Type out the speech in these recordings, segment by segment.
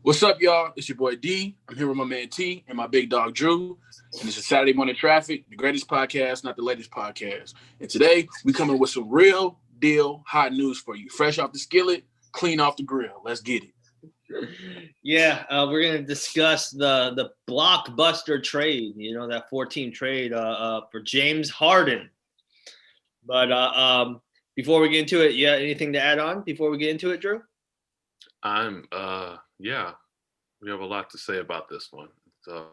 What's up, y'all? It's your boy D. I'm here with my man T and my big dog Drew. And it's a Saturday Morning Traffic, the greatest podcast, not the latest podcast. And today we coming with some real deal hot news for you. Fresh off the skillet, clean off the grill. Let's get it. Yeah, we're gonna discuss the Blockbuster trade. You know, that 14 trade for James Harden. But before we get into it, anything to add on before we get into it, Drew? Yeah, we have a lot to say about this one. So,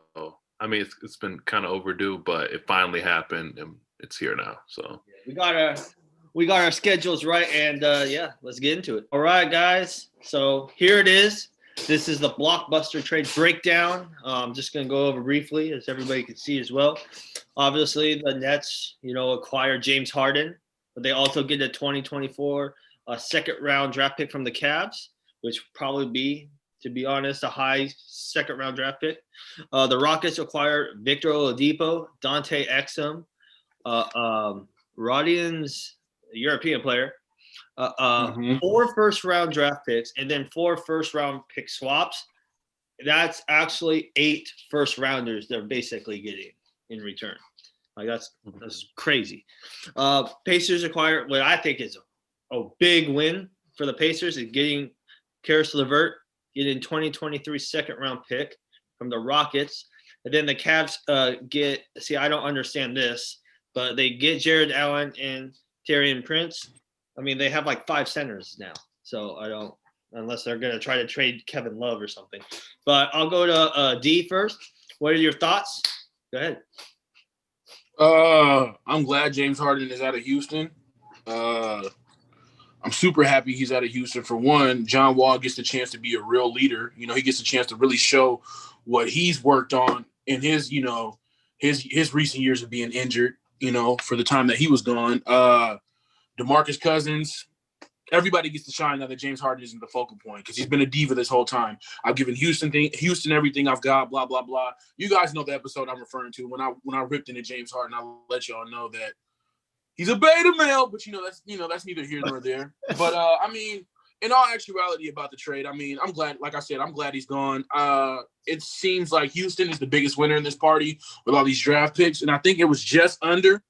I mean, it's been kind of overdue, but it finally happened and it's here now. So we got our schedules right, and let's get into it. All right, guys. So here it is. This is the Blockbuster trade breakdown. I'm just gonna go over briefly, as everybody can see as well. Obviously, the Nets, acquire James Harden, but they also get a 2024 second-round draft pick from the Cavs, which would probably be, to be honest, a high second-round draft pick. The Rockets acquire Victor Oladipo, Dante Exum, Rodian's European player, 4 first-round draft picks, and then 4 first-round pick swaps. That's actually 8 first-rounders they're basically getting in return. Like that's crazy. Pacers acquire what I think is a big win for the Pacers is getting Karis LeVert, getting 2023 second-round pick from the Rockets. And then the Cavs I don't understand this, but they get Jared Allen and Taurean Prince. I mean, they have like 5 centers now. So I don't, unless they're going to try to trade Kevin Love or something. But I'll go to D first. What are your thoughts? Go ahead. I'm glad James Harden is out of Houston. I'm super happy he's out of Houston. For one, John Wall gets the chance to be a real leader. You know, he gets a chance to really show what he's worked on in his recent years of being injured, for the time that he was gone. DeMarcus Cousins, everybody gets to shine now that James Harden isn't the focal point because he's been a diva this whole time. I've given Houston everything I've got, blah, blah, blah. You guys know the episode I'm referring to when I ripped into James Harden. I'll let y'all know that he's a beta male, but that's neither here nor there. But I mean, in all actuality about the trade, I mean, I'm glad, like I said, I'm glad he's gone. It seems like Houston is the biggest winner in this party with all these draft picks, and I think it was just under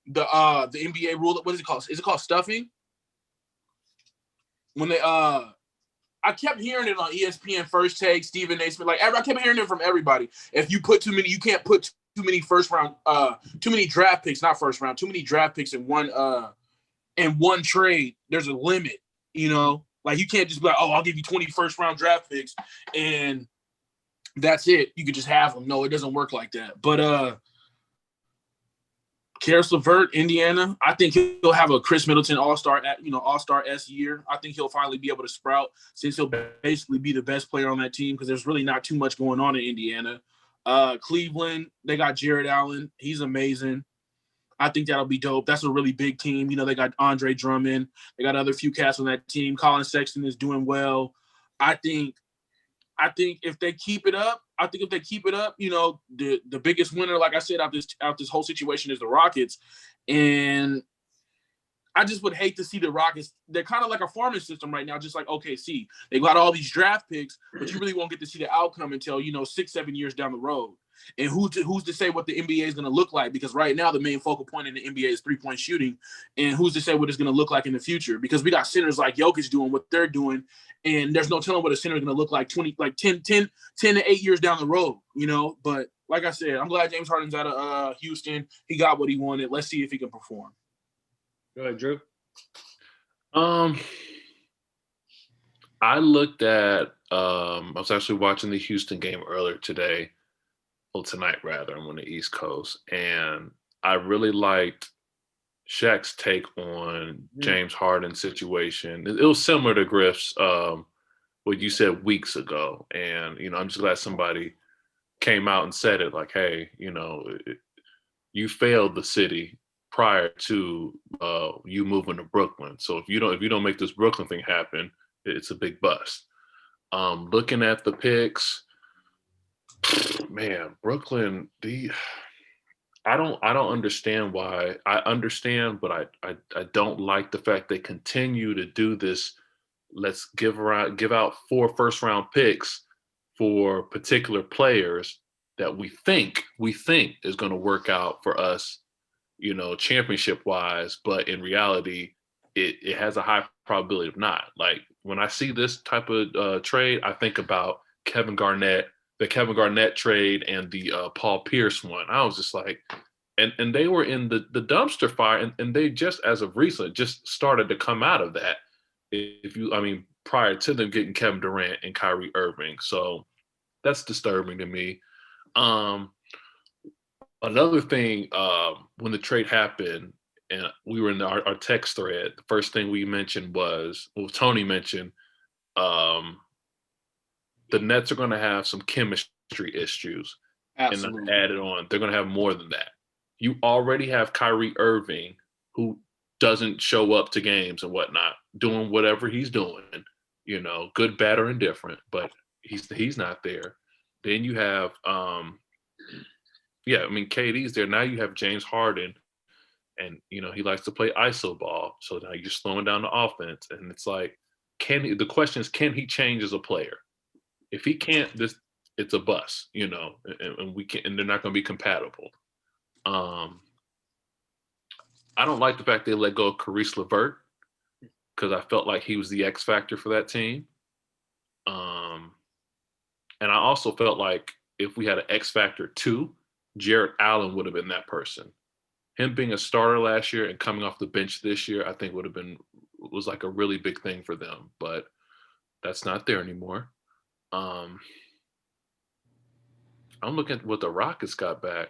the NBA rule. What is it called? Is it called stuffing? When they I kept hearing it on ESPN First Take, Stephen A. Smith, I kept hearing it from everybody. If you put too many, you can't put too many too many draft picks, not first round, too many draft picks in one trade. There's a limit, like you can't just be like, oh, I'll give you 20 first round draft picks and that's it. You could just have them. No, it doesn't work like that. But Karis LeVert, Indiana, I think he'll have a Chris Middleton All-Star-esque year. I think he'll finally be able to sprout since he'll basically be the best player on that team because there's really not too much going on in Indiana. Cleveland, they got Jared Allen. He's amazing. I think that'll be dope. That's a really big team. They got Andre Drummond. They got other few cats on that team. Colin Sexton is doing well. I think if they keep it up, the biggest winner, like I said, out this whole situation is the Rockets. And I just would hate to see the Rockets. They're kind of like a farming system right now, just like OKC. They got all these draft picks, but you really won't get to see the outcome until 6-7 years down the road. And who's to say what the NBA is going to look like? Because right now the main focal point in the NBA is 3-point shooting, and who's to say what it's going to look like in the future? Because we got centers like Jokic doing what they're doing, and there's no telling what a center is going to look like 10 to 8 years down the road. But like I said, I'm glad James Harden's out of Houston. He got what he wanted. Let's see if he can perform. Go ahead, Drew. I looked at I was actually watching the Houston game earlier today. Well, tonight rather. I'm on the East Coast, and I really liked Shaq's take on James Harden's situation. It was similar to Griff's what you said weeks ago, and I'm just glad somebody came out and said it. Like, hey, you failed the city prior to you moving to Brooklyn. So if you don't make this Brooklyn thing happen, it's a big bust. Looking at the picks. Man, Brooklyn, I don't understand why. I understand, but I don't like the fact they continue to do this. Let's give out 4 first round picks for particular players that we think is going to work out for us, you know, championship wise, but in reality, it has a high probability of not. Like when I see this type of trade, I think about the Kevin Garnett trade and the Paul Pierce one. I was just like, and they were in the dumpster fire, and they just as of recent just started to come out of that. Prior to them getting Kevin Durant and Kyrie Irving. So that's disturbing to me. Another thing, when the trade happened and we were in our text thread, the first thing we mentioned was, well, Tony mentioned, the Nets are going to have some chemistry issues. Absolutely. And added on, they're going to have more than that. You already have Kyrie Irving, who doesn't show up to games and whatnot, doing whatever he's doing, you know, good, bad, or indifferent, but he's not there. Then you have, KD's there. Now you have James Harden, and, you know, he likes to play iso ball. So now you're slowing down the offense. And it's like, the question is, can he change as a player? If he can't, it's a bust, you know, and they're not going to be compatible. I don't like the fact they let go of Caris LeVert because I felt like he was the X factor for that team. And I also felt like if we had an X factor too, Jarrett Allen would have been that person. Him being a starter last year and coming off the bench this year, I think was like a really big thing for them, but that's not there anymore. I'm looking at what the Rockets got back.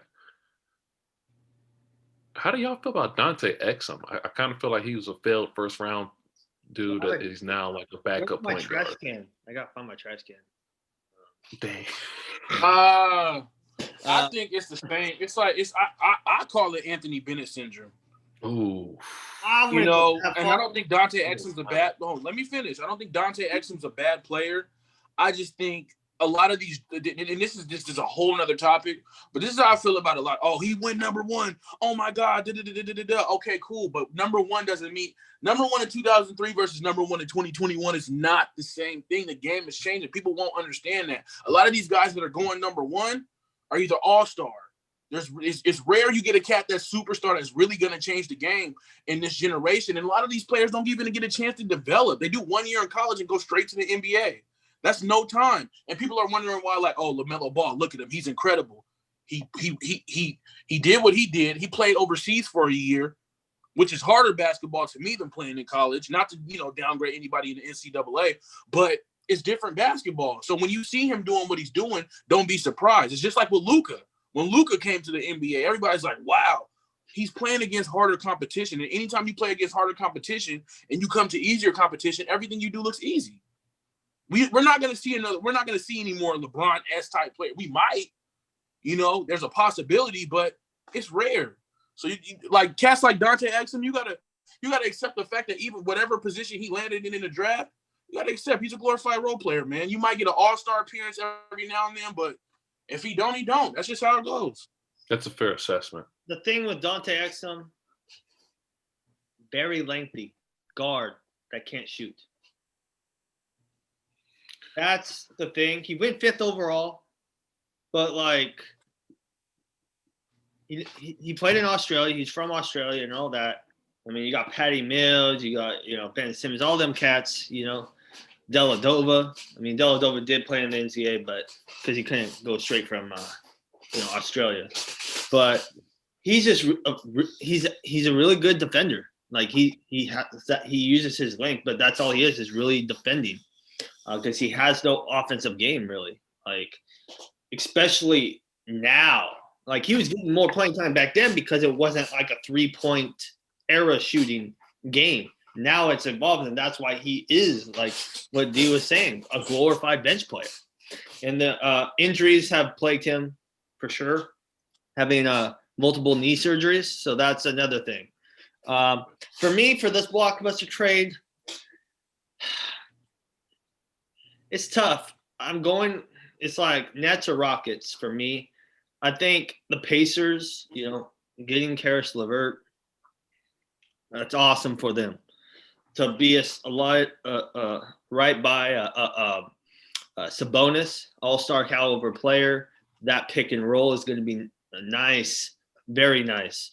How do y'all feel about Dante Exum? I kind of feel like he was a failed first round dude that is now like a backup point guard. I got to find my trash can. Dang. I think it's the same. It's like I call it Anthony Bennett syndrome. Ooh. You know, and I don't think Dante Exum's a bad. Oh, let me finish. I don't think Dante Exum's a bad player. I just think a lot of these, and this is a whole nother topic, but this is how I feel about a lot. Oh, he went number one. Oh my God. Okay, cool. But number one doesn't mean number one in 2003 versus number one in 2021 is not the same thing. The game is changing. People won't understand that. A lot of these guys that are going number one are either all-star. It's rare you get a cat that's superstar that's really going to change the game in this generation. And a lot of these players don't even get a chance to develop. They do 1 year in college and go straight to the NBA. That's no time. And people are wondering why, like, oh, LaMelo Ball, look at him. He's incredible. He did what he did. He played overseas for a year, which is harder basketball to me than playing in college. Not to, downgrade anybody in the NCAA, but it's different basketball. So when you see him doing what he's doing, don't be surprised. It's just like with Luka. When Luka came to the NBA, everybody's like, wow, he's playing against harder competition. And anytime you play against harder competition and you come to easier competition, everything you do looks easy. We're not going to see any more LeBron-esque type player. We might, there's a possibility, but it's rare. So like cats like Dante Exum, you gotta accept the fact that even whatever position he landed in the draft, you gotta accept he's a glorified role player, man. You might get an all-star appearance every now and then, but if he don't, he don't. That's just how it goes. That's a fair assessment. The thing with Dante Exum, very lengthy guard that can't shoot. That's the thing. He went 5th overall, but like he played in Australia. He's from Australia and all that. I mean, you got Patty Mills, you got Ben Simmons, all them cats. Dellavedova. I mean, Dellavedova did play in the NCAA, but because he couldn't go straight from Australia. But he's just he's a really good defender. Like he uses his length, but that's all he is really defending. Because he has no offensive game, really. Like, especially now. Like, he was getting more playing time back then because it wasn't like a 3-point era shooting game. Now it's evolved, and that's why he is, like what Dee was saying, a glorified bench player. And the injuries have plagued him for sure, having multiple knee surgeries. So that's another thing. For me, for this blockbuster trade, it's tough. It's like Nets or Rockets for me. I think the Pacers, getting Caris LeVert, that's awesome for them. To be a right by Sabonis, all-star caliber player. That pick and roll is going to be nice, very nice,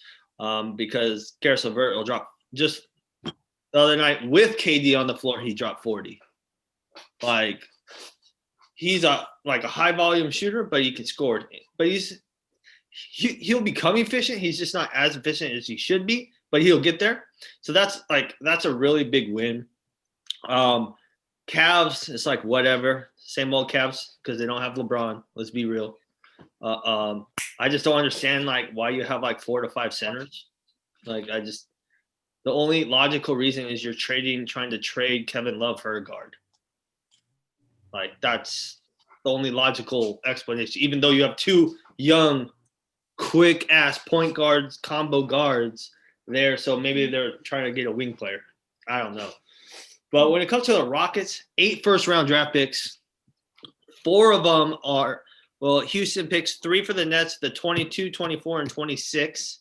because Karis LeVert will drop. Just the other night with KD on the floor, he dropped 40. Like, he's a high volume shooter, but he can score. But he'll become efficient. He's just not as efficient as he should be, but he'll get there. So that's a really big win. Cavs, it's like whatever, same old Cavs because they don't have LeBron. Let's be real. I just don't understand why you have 4 to 5 centers. The only logical reason is you're trying to trade Kevin Love for a guard. That's the only logical explanation. Even though you have 2 young, quick ass point guards, combo guards there, so maybe they're trying to get a wing player. I don't know. But when it comes to the Rockets, 8 first-round draft picks, 4 of them are, Houston picks 3 for the Nets, the 22, 24, and 26,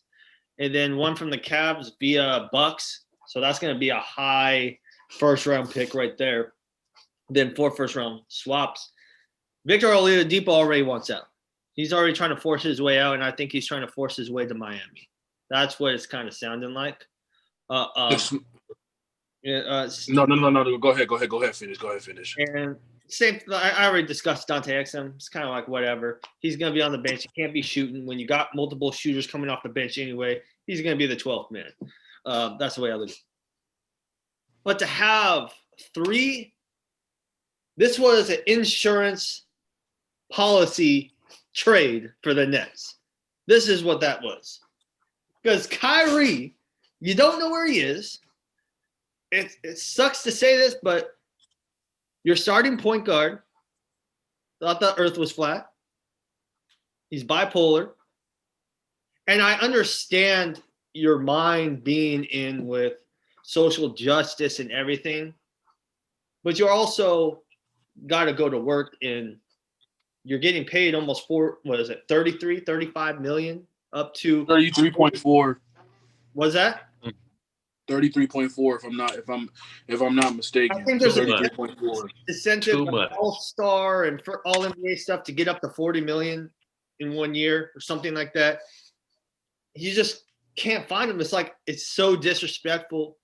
and then 1 from the Cavs via Bucks. So that's going to be a high first-round pick right there. Then 4 first-round swaps. Victor Oladipo already wants out. He's already trying to force his way out, and I think he's trying to force his way to Miami. That's what it's kind of sounding like. No. Go ahead. Finish. And same. I already discussed Dante Exum. It's kind of like whatever. He's going to be on the bench. He can't be shooting when you got multiple shooters coming off the bench anyway. He's going to be the 12th man. That's the way I look at it. But to have 3, this was an insurance policy trade for the Nets. This is what that was. Because Kyrie, you don't know where he is. It sucks to say this, but your starting point guard thought the earth was flat. He's bipolar. And I understand your mind being in with social justice and everything, but you're also got to go to work and you're getting paid almost 35 million up to 33.4. Was that? 33.4 if I'm not mistaken. I think there's 33.4 incentive all-star and for all NBA stuff to get up to 40 million in 1 year or something like that. You just can't find them. It's so disrespectful.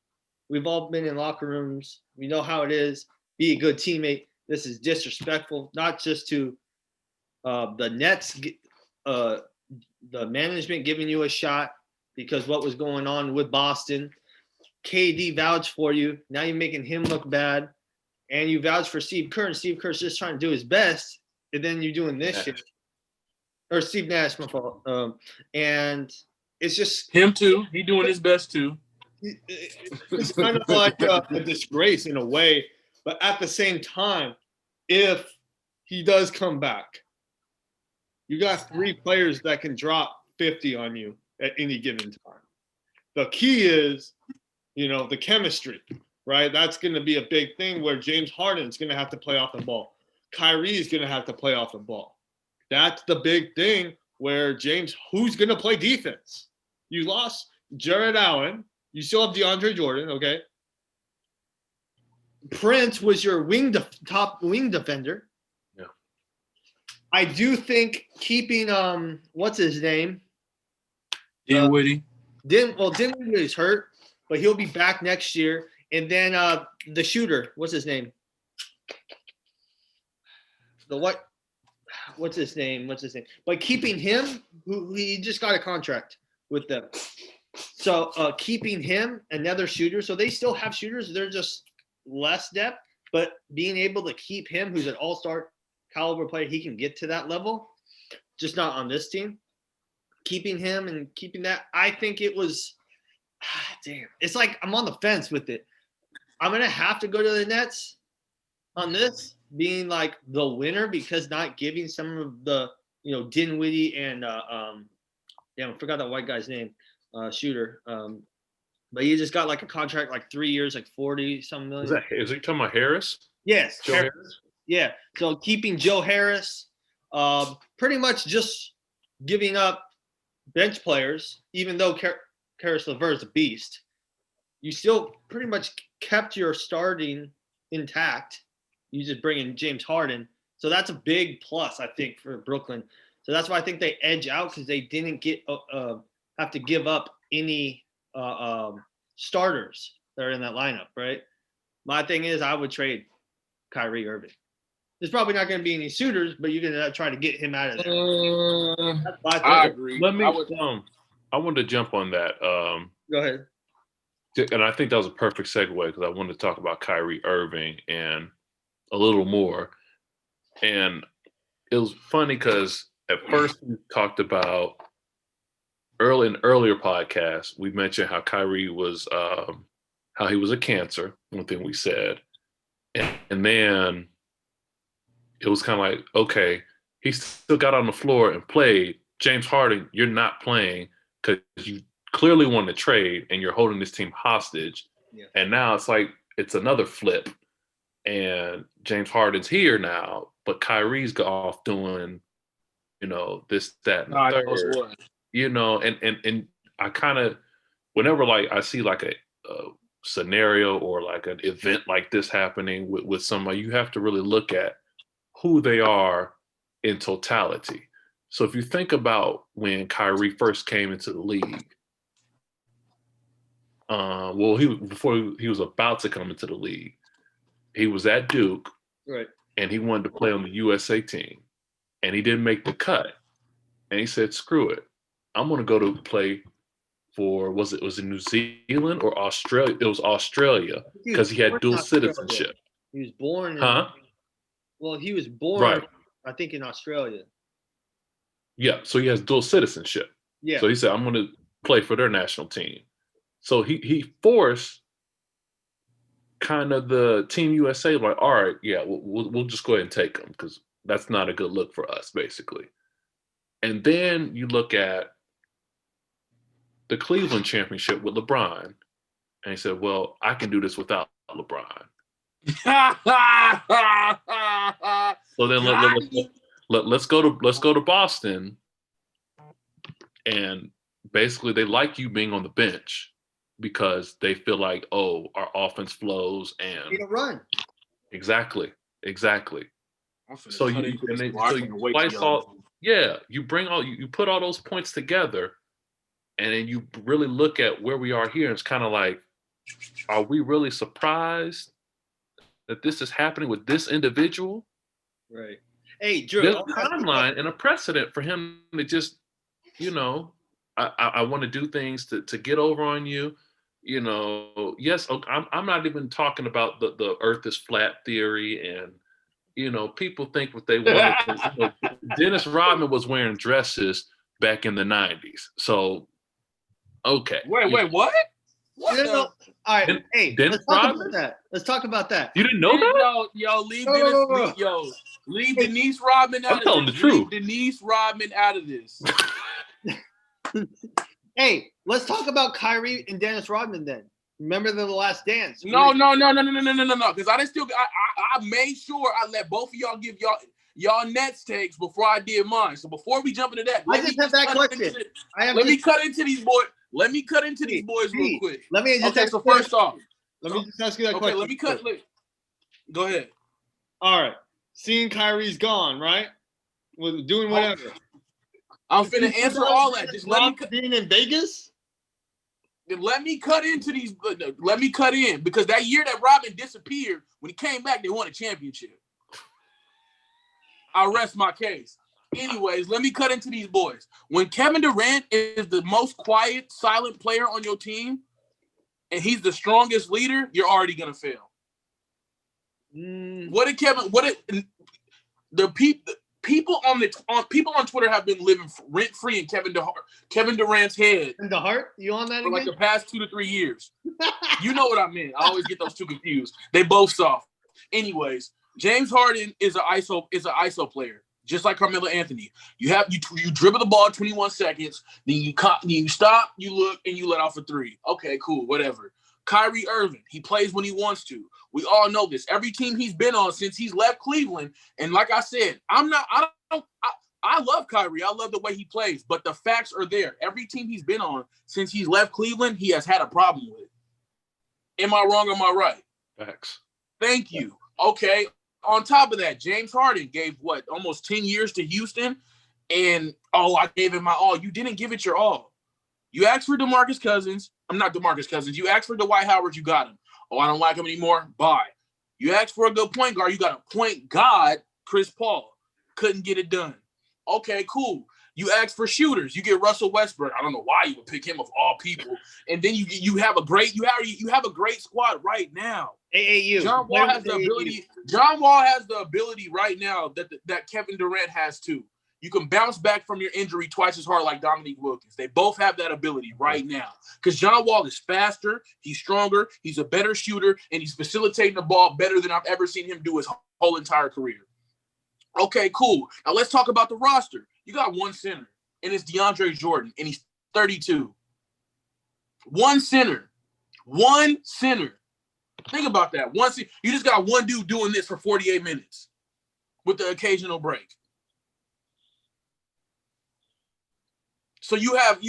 We've all been in locker rooms. We know how it is. Be a good teammate. This is disrespectful, not just to the Nets, the management giving you a shot because what was going on with Boston. KD vouched for you. Now you're making him look bad. And you vouched for Steve Kerr. And Steve Kerr's just trying to do his best. And then you're doing this shit. Or Steve Nash, my fault. And it's just. Him too. He doing his best too. It's kind of like a disgrace in a way. But at the same time, if he does come back, you got 3 players that can drop 50 on you at any given time. The key is, the chemistry, right? That's going to be a big thing where James Harden is going to have to play off the ball. Kyrie is going to have to play off the ball. That's the big thing where who's going to play defense? You lost Jared Allen. You still have DeAndre Jordan, okay? Prince was your top wing defender. Yeah. I do think keeping what's his name? Dinwiddie. Dinwiddie is hurt, but he'll be back next year. And then the shooter, what's his name? What's his name? But keeping him, he just got a contract with them. So keeping him, another shooter. So they still have shooters. They're just less depth. But being able to keep him, who's an all-star caliber player, he can get to that level. Just not on this team. Keeping him and keeping that, I think it was damn. It's like I'm on the fence with it. I'm going to have to go to the Nets on this, being like the winner because not giving some of the, Dinwiddie and, I forgot that white guy's name, shooter. But he just got like a contract, like 3 years, like 40-some million. Is he talking about Harris? Yes. Joe Harris? Yeah. So keeping Joe Harris, pretty much just giving up bench players, even though Karis LeVert is a beast, you still pretty much kept your starting intact. You just bring in James Harden, So that's a big plus, I think, for Brooklyn. So that's why I think they edge out because they didn't have to give up any starters that are in that lineup, right? My thing is I would trade Kyrie Irving. There's probably not going to be any suitors, but you're going to try to get him out of there. I agree. I wanted to jump on that. Go ahead. And I think that was a perfect segue because I wanted to talk about Kyrie Irving and a little more. And it was funny because at first we talked about earlier podcasts, we mentioned how Kyrie was how he was a cancer, one thing we said. And then it was kind of like, okay, he still got on the floor and played. James Harden, you're not playing because you clearly won the trade and you're holding this team hostage. Yeah. And now it's like it's another flip. And James Harden's here now, but Kyrie's off doing, this, that, and the third. And I kind of, whenever like I see like a scenario or like an event like this happening with somebody, you have to really look at who they are in totality. So if you think about when Kyrie first came into the league, before he was about to come into the league, he was at Duke, right? And he wanted to play on the USA team, and he didn't make the cut. And he said, "Screw it, I'm going to go to play for was it New Zealand or Australia? It was Australia because he had dual citizenship. He was born. He was born, right? I think in Australia. Yeah, so he has dual citizenship. Yeah. So he said, I'm going to play for their national team. So he forced kind of the Team USA, like, all right, yeah, we'll just go ahead and take him because that's not a good look for us, basically. And then you look at the Cleveland championship with LeBron, and he said, well, I can do this without LeBron. So then let's go to Boston, and basically they like you being on the bench because they feel like, oh, our offense flows and need a run. Exactly. So you put all those points together, and then you really look at where we are here. And it's kind of like, are we really surprised that this is happening with this individual? Right. Hey, Drew, there's a timeline and a precedent for him to just, I want to do things to get over on you. Yes, I'm not even talking about the earth is flat theory and, people think what they want. Dennis Rodman was wearing dresses back in the 90s. So, okay. Wait, what? What? All right. Let's talk about that. You didn't know that? Leave Denise Rodman out of this. I'm telling the truth. Leave Denise Rodman out of this. Hey, let's talk about Kyrie and Dennis Rodman then. Remember the Last Dance? No. Because I made sure I let both of y'all give y'all Nets takes before I did mine. So before we jump into that, let me cut into these boys real quick. Let me just okay. So first off, let me just ask you that question. Let me cut. Go ahead. All right. Seeing Kyrie's gone, right? With doing whatever. I'm finna answer all that. Just let me being in Vegas. Let me cut into these. Let me cut in because that year that Rodman disappeared, when he came back, they won a championship. I'll rest my case. Anyways, let me cut into these boys. When Kevin Durant is the most quiet, silent player on your team, and he's the strongest leader, you're already gonna fail. People on Twitter have been living rent free in Kevin Durant's head. In the heart? You on that for again? like the past 2 to 3 years. You know what I mean? I always get those two confused. They both soft. Anyways, James Harden is an ISO player, just like Carmelo Anthony. You dribble the ball 21 seconds, then you stop, you look, and you let off a three. Okay, cool, whatever. Kyrie Irving, he plays when he wants to. We all know this. Every team he's been on since he's left Cleveland, and like I said, I love Kyrie. I love the way he plays, but the facts are there. Every team he's been on since he's left Cleveland, he has had a problem with. Am I wrong or am I right? Facts. Thank you. Okay. on top of that, James Harden gave almost 10 years to Houston, and I gave it my all. You didn't give it your all. You asked for DeMarcus Cousins. I'm not DeMarcus Cousins. You asked for Dwight Howard. You got him. Oh, I don't like him anymore. Bye. You asked for a good point guard. You got a point guard, Chris Paul. Couldn't get it done. Okay, cool. You asked for shooters. You get Russell Westbrook. I don't know why you would pick him of all people. And then you have a great squad right now. AAU. John Wall has the ability. John Wall has the ability right now that Kevin Durant has too. You can bounce back from your injury twice as hard like Dominique Wilkins. They both have that ability right now. Because John Wall is faster, he's stronger, he's a better shooter, and he's facilitating the ball better than I've ever seen him do his whole entire career. Okay, cool. Now let's talk about the roster. You got one center, and it's DeAndre Jordan, and he's 32. One center. Think about that. You just got one dude doing this for 48 minutes with the occasional break. So you have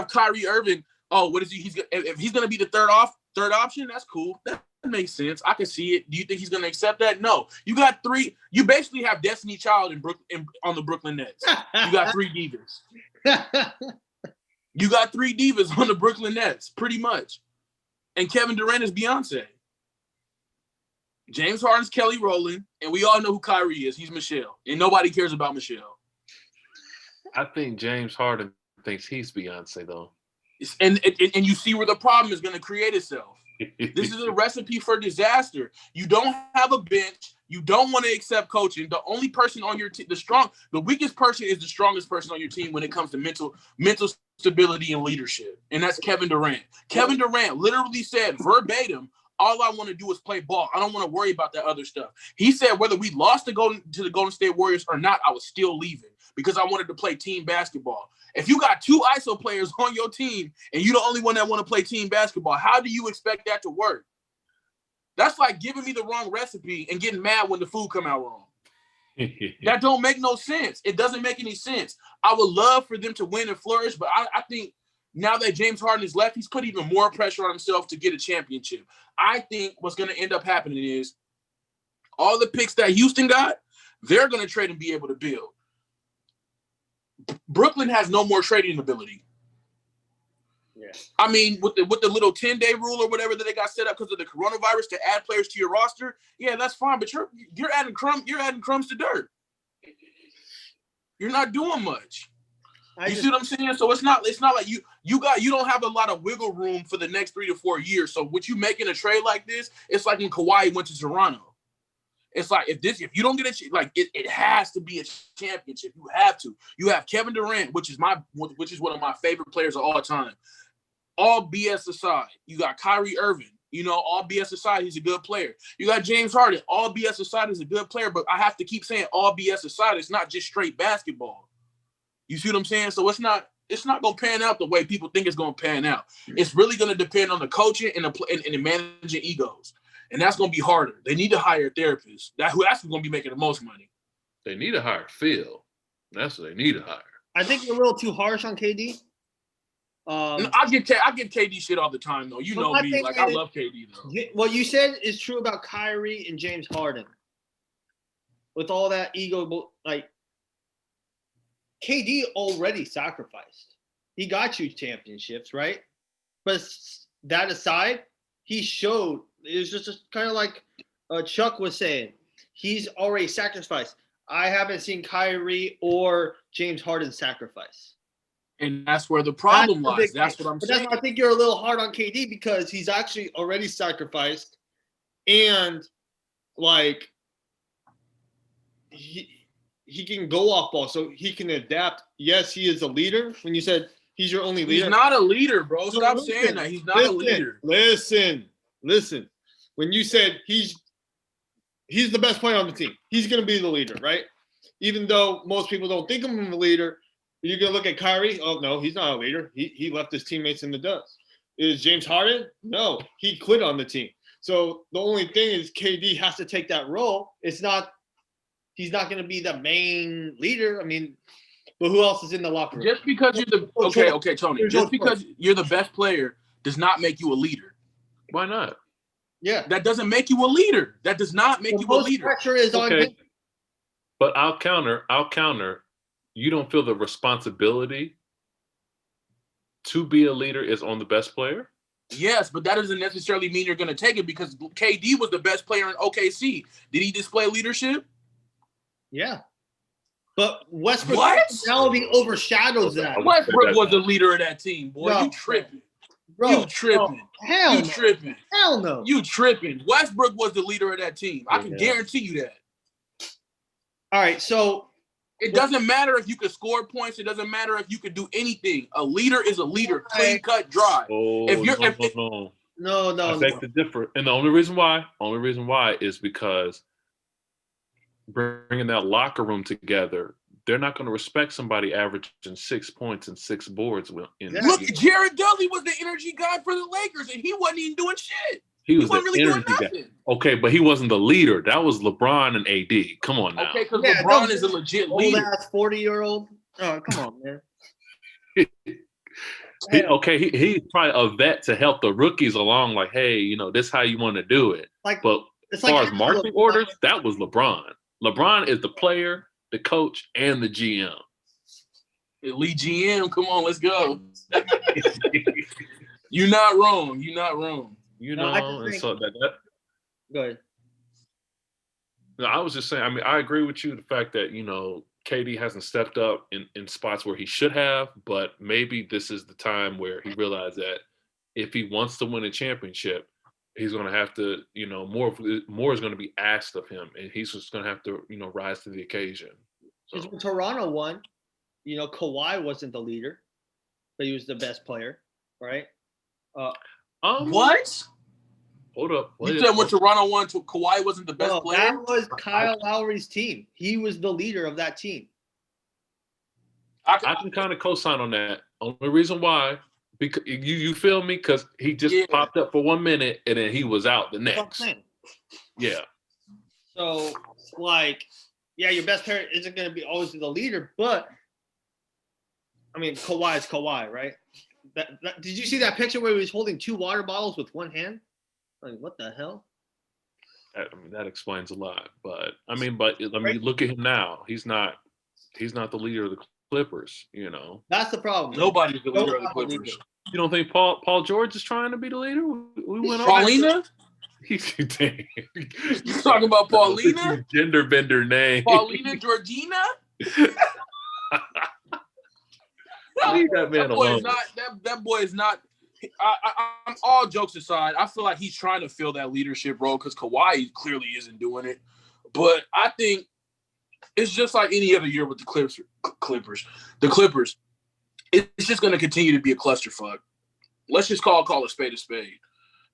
Kyrie Irving. Oh, what is he? If he's going to be the third option, that's cool. That makes sense. I can see it. Do you think he's going to accept that? No. You got three. You basically have Destiny Child on the Brooklyn Nets. You got three divas. You got three divas on the Brooklyn Nets, pretty much. And Kevin Durant is Beyonce. James Harden's Kelly Rowland, and we all know who Kyrie is. He's Michelle, and nobody cares about Michelle. I think James Harden thinks he's Beyonce, though. And you see where the problem is going to create itself. This is a recipe for disaster. You don't have a bench. You don't want to accept coaching. The only person on your team, the weakest person is the strongest person on your team when it comes to mental stability and leadership. And that's Kevin Durant. Kevin Durant literally said verbatim, all I want to do is play ball. I don't want to worry about that other stuff. He said whether we lost to the Golden State Warriors or not, I was still leaving because I wanted to play team basketball. If you got two ISO players on your team and you're the only one that want to play team basketball, how do you expect that to work? That's like giving me the wrong recipe and getting mad when the food come out wrong. That don't make no sense. It doesn't make any sense. I would love for them to win and flourish, but I think now that James Harden is left, he's put even more pressure on himself to get a championship. I think what's going to end up happening is all the picks that Houston got, they're going to trade and be able to build. Brooklyn has no more trading ability. Yeah. I mean, with the little 10-day rule or whatever that they got set up because of the coronavirus to add players to your roster, yeah, that's fine. But you're adding crumbs to dirt. You're not doing much. See what I'm saying? So it's not like you don't have a lot of wiggle room for the next 3 to 4 years. So with you making a trade like this, it's like when Kawhi went to Toronto. It's like if you don't get it has to be a championship. You have to. You have Kevin Durant, which is one of my favorite players of all time. All BS aside, you got Kyrie Irving. All BS aside, he's a good player. You got James Harden. All BS aside, he's a good player. But I have to keep saying all BS aside. It's not just straight basketball. You see what I'm saying? So it's not going to pan out the way people think it's going to pan out. It's really going to depend on the coaching and the managing egos. And that's going to be harder. They need to hire a therapist. That's who's going to be making the most money. They need to hire Phil. That's what they need to hire. I think you're a little too harsh on KD. I get KD shit all the time, though. You know me. I love KD, though. What you said is true about Kyrie and James Harden. With all that ego, KD already sacrificed. He got you championships, right? But that aside, he showed – it was just kind of like Chuck was saying. He's already sacrificed. I haven't seen Kyrie or James Harden sacrifice. And that's where the problem lies. That's what I'm saying. I think you're a little hard on KD because he's actually already sacrificed. And, he can go off ball, so he can adapt. Yes, he is a leader. When you said he's your only leader. He's not a leader, bro. Stop saying that. He's not a leader. Listen. When you said he's the best player on the team, he's going to be the leader, right? Even though most people don't think of him a leader, you're going to look at Kyrie. Oh, no, he's not a leader. He left his teammates in the dust. Is James Harden? No, he quit on the team. So the only thing is KD has to take that role. He's not going to be the main leader. I mean, but who else is in the locker room? Just because you're Tony. Just because you're the best player does not make you a leader. Why not? Yeah. That doesn't make you a leader. That does not make you a Most leader. pressure is on him. But I'll counter. You don't feel the responsibility to be a leader is on the best player? Yes, but that doesn't necessarily mean you're going to take it because KD was the best player in OKC. Did he display leadership? Yeah. But Westbrook personality overshadows that. Westbrook was the leader of that team, boy. No, you tripping. Bro, you tripping. No, hell you no. tripping. Hell no. You tripping. Westbrook was the leader of that team. I can guarantee you that. All right, so it doesn't matter if you can score points. It doesn't matter if you can do anything. A leader is a leader, clean cut, dry. Oh, if you're, no. I beg to differ, and the only reason why is because bringing that locker room together, they're not going to respect somebody averaging 6 points and 6 boards. Look, Jared Dudley was the energy guy for the Lakers, and he wasn't even doing shit. He wasn't really doing nothing. Okay, but he wasn't the leader. That was LeBron and AD. Come on now. Okay, because LeBron is a legit leader. Old-ass 40-year-old. Oh, come on, man. He's probably a vet to help the rookies along, like, hey, this is how you want to do it. But as far as marching orders, that was LeBron. LeBron is the player, the coach, and the GM. Elite GM, come on, let's go. You're not wrong. You're not wrong. And so that go ahead. No, I was just saying, I agree with you, the fact that, KD hasn't stepped up in spots where he should have, but maybe this is the time where he realized that if he wants to win a championship, he's going to have to, more is going to be asked of him, and he's just going to have to, rise to the occasion. Because when Toronto won, Kawhi wasn't the leader, but he was the best player, right? What? Hold up. You said when Toronto won, Kawhi wasn't the best player? That was Kyle Lowry's team. He was the leader of that team. I can kind of co-sign on that. Only reason why, because you feel me? Because he just popped up for 1 minute and then he was out the next. Yeah. So, your best player isn't going to be always the leader, but Kawhi is Kawhi, right? Did you see that picture where he was holding 2 water bottles with one hand? Like, what the hell? That explains a lot. But look at him now. He's not the leader of the Clippers. That's the problem. Nobody's the leader of the Clippers. You don't think Paul George is trying to be the leader? We went Paulina? You talking about Paulina? Gender bender name. Paulina Georgina? Leave that man alone. That boy is not. I'm all jokes aside. I feel like he's trying to fill that leadership role because Kawhi clearly isn't doing it. But I think it's just like any other year with the Clippers. The Clippers. It's just going to continue to be a clusterfuck. Let's just call a spade a spade.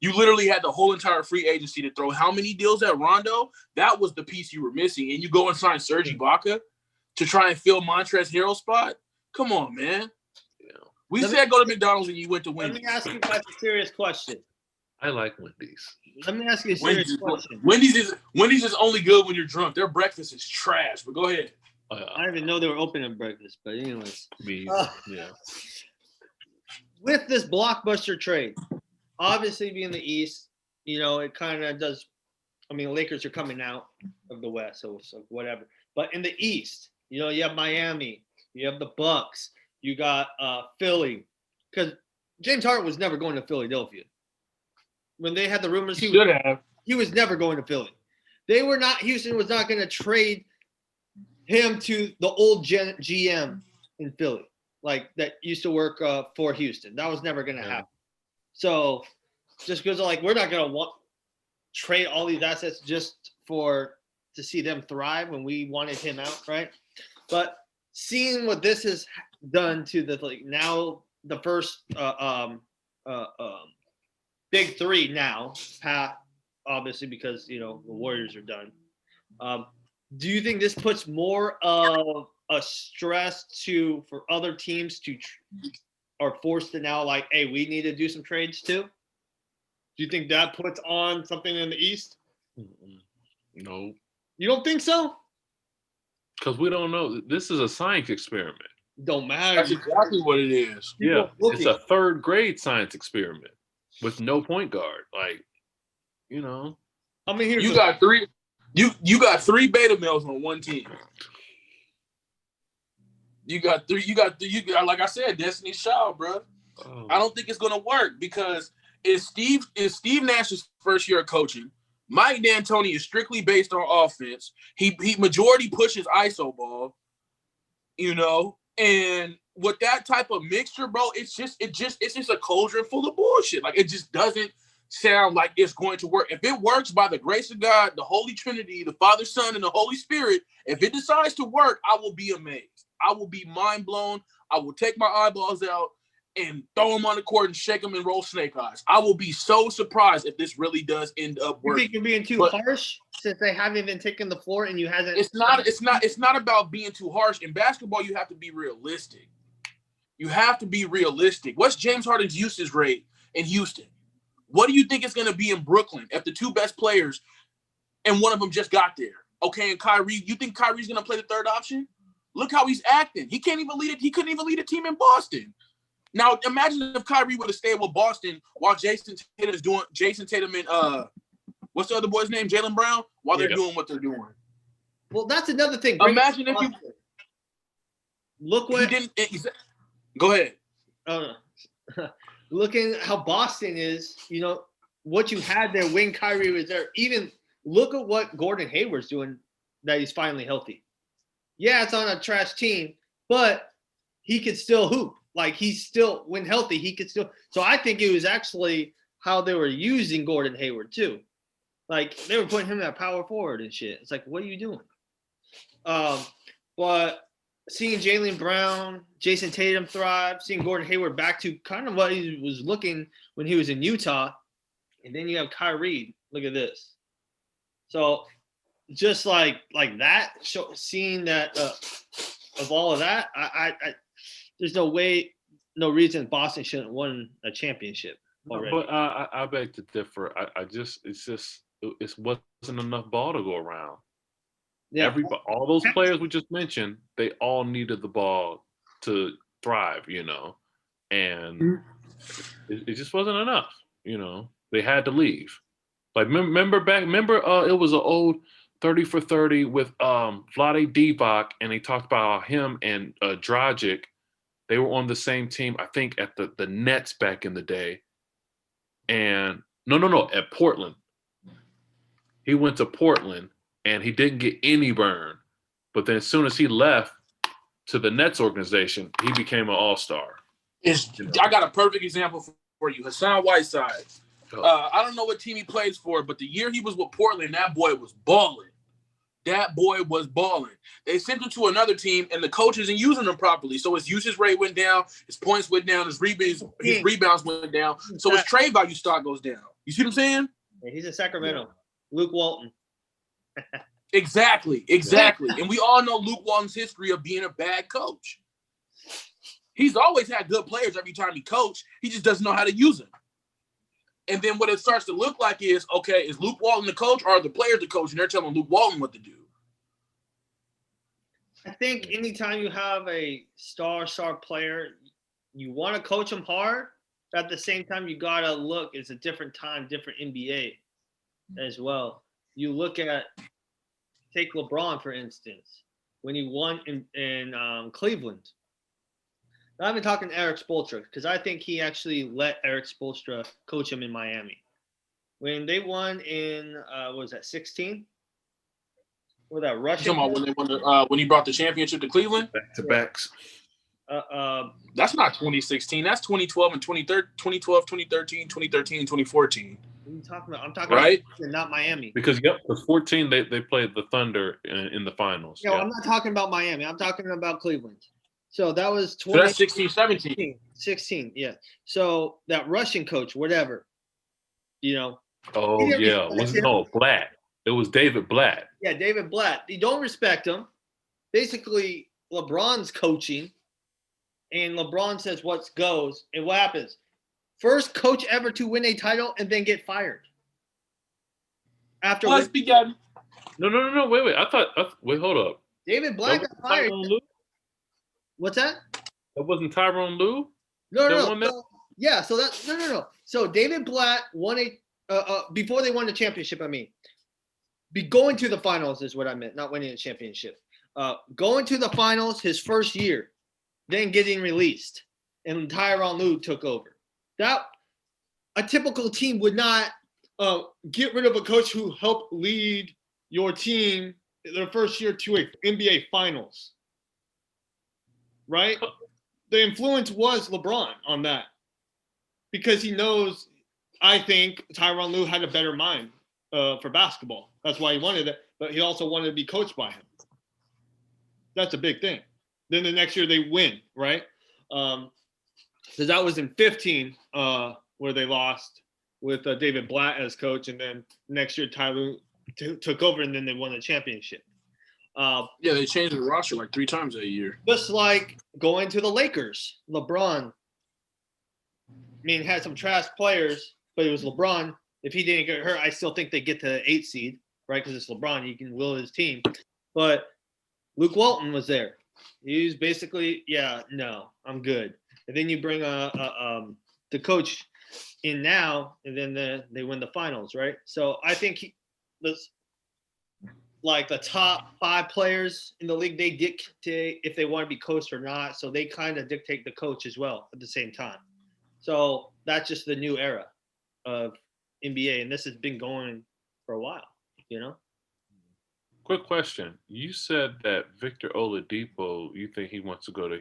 You literally had the whole entire free agency to throw how many deals at Rondo? That was the piece you were missing. And you go and sign Serge Ibaka to try and fill Montrezl Harrell's spot? Come on, man. We said go to McDonald's and you went to Wendy's. Let me ask you guys a serious question. I like Wendy's. Let me ask you a serious question. Wendy's is only good when you're drunk. Their breakfast is trash, but go ahead. I didn't even know they were open at breakfast, but anyways. Yeah. With this Blockbuster trade, obviously being the East, it kind of does. The Lakers are coming out of the West, so whatever. But in the East, you have Miami, you have the Bucks. You got Philly, because James Harden was never going to Philadelphia. When they had the rumors, he was never going to Philly. Houston was not going to trade him to the old GM in Philly, like that used to work for Houston. That was never going to happen. So just because we're not going to trade all these assets just to see them thrive when we wanted him out, right? But seeing what this has done to now the first big three now, obviously because the Warriors are done. Do you think this puts more of a stress for other teams are forced to now hey, we need to do some trades too? Do you think that puts on something in the East? No. You don't think so? Because we don't know. This is a science experiment. Don't matter. That's exactly what it is. It's a 3rd grade science experiment with no point guard. you know. I mean, you got three. You got three beta males on one team. You got three. You got like I said, Destiny's Child, bro. Oh. I don't think it's gonna work because it's Steve Nash's first year of coaching. Mike D'Antoni is strictly based on offense. He majority pushes ISO ball, you know, and with that type of mixture, bro, it's just a cauldron full of bullshit. Like, it just doesn't sound like it's going to work. If it works by the grace of God, the Holy Trinity, the Father, Son, and the Holy Spirit, if it decides to work, I will be amazed. I will be mind blown. I will take my eyeballs out and throw them on the court and shake them and roll snake eyes. I will be so surprised if this really does end up working. You think you're being too harsh since they haven't even taken the floor and you hasn't? It's not about being too harsh. In basketball, you have to be realistic. You have to be realistic. What's James Harden's usage rate in Houston? What do you think it's going to be in Brooklyn if the two best players and one of them just got there? Okay, and Kyrie, you think Kyrie's going to play the third option? Look how he's acting. He can't even lead it. He couldn't even lead a team in Boston. Now, imagine if Kyrie would have stayed with Boston while Jason Tatum and what's the other boy's name? Jaylen Brown, while they're doing what they're doing. Well, that's another thing. Imagine if you look what he didn't. Go ahead. Looking how Boston is, you know, what you had there when Kyrie was there. Even look at what Gordon Hayward's doing that he's finally healthy. Yeah, it's on a trash team, but he could still hoop. Like, he's still, when healthy, he could still. So I think it was actually how they were using Gordon Hayward too. Like, they were putting him at power forward and shit. It's like, what are you doing? But seeing Jaylen Brown, Jason Tatum thrive, seeing Gordon Hayward back to kind of what he was looking when he was in Utah, and then you have Kyrie. Look at this. So just like that, seeing that of all of that, I there's no reason Boston shouldn't won a championship already. But I beg to differ. It wasn't enough ball to go around. Yeah. All those players we just mentioned, they all needed the ball to thrive, you know, and it just wasn't enough, you know. They had to leave. Like, remember it was an old 30 for 30 with Vlade Divac, and they talked about him and Dragic. They were on the same team, I think, at the Nets back in the day. And no, at Portland. He went to Portland, and he didn't get any burn. But then as soon as he left to the Nets organization, he became an all-star. I got a perfect example for you. Hassan Whiteside. I don't know what team he plays for, but the year he was with Portland, that boy was balling. They sent him to another team, and the coach isn't using him properly. So his usage rate went down, his points went down, his rebounds went down. So his trade value stock goes down. You see what I'm saying? Yeah, he's in Sacramento. Yeah. Luke Walton. Exactly. And we all know Luke Walton's history of being a bad coach. He's always had good players every time he coached. He just doesn't know how to use them. And then what it starts to look like is, okay, is Luke Walton the coach or are the players the coach? And they're telling Luke Walton what to do. I think anytime you have a star player, you want to coach them hard. But at the same time, you got to look, it's a different time, different NBA as well. You look at, take LeBron, for instance, when he won in Cleveland. I've been talking to Eric Spoelstra because I think he actually let Eric Spoelstra coach him in Miami. When they won in, what was that, 16? With that Russian. When he brought the championship to Cleveland? Back to backs. That's not 2016. That's 2012 and 2012, 2013, 2013, 2014. What are you talking about? I'm talking right? about not Miami. Because, because 14, they played the Thunder in the finals. No, I'm not talking about Miami. I'm talking about Cleveland. So that was 20. So that's 16, 17. 16, yeah. So that Russian coach, whatever, you know. Oh, yeah. Blatt. It was David Blatt. Yeah, David Blatt. You don't respect him. Basically, LeBron's coaching, and LeBron says what goes, and what happens? First coach ever to win a title and then get fired. Let's begin. No. Wait. Wait, hold up. David Blatt got fired. What's that? That wasn't Tyronn Lue? No. Yeah, so that's no. So David Blatt won a before they won the championship, I mean, going to the finals is what I meant, not winning a championship. Going to the finals his first year, then getting released, and Tyronn Lue took over. That a typical team would not get rid of a coach who helped lead your team their first year to a NBA Finals, right? The influence was LeBron on that because he knows. I think Tyronn Lue had a better mind for basketball. That's why he wanted it, but he also wanted to be coached by him. That's a big thing. Then the next year they win, right? So that was in 15 where they lost with David Blatt as coach, and then next year Ty Lue took over, and then they won the championship. Yeah, they changed the roster like 3 times that year. Just like going to the Lakers, LeBron. I mean, had some trash players, but it was LeBron. If he didn't get hurt, I still think they get to the 8th seed, right? Because it's LeBron. He can will his team. But Luke Walton was there. He was basically, yeah, no, I'm good. And then you bring the coach in now, and then they win the finals, right? So I think like the top 5 players in the league, they dictate if they want to be coached or not. So they kind of dictate the coach as well at the same time. So that's just the new era of NBA, and this has been going for a while, you know? Quick question. You said that Victor Oladipo, you think he wants to go to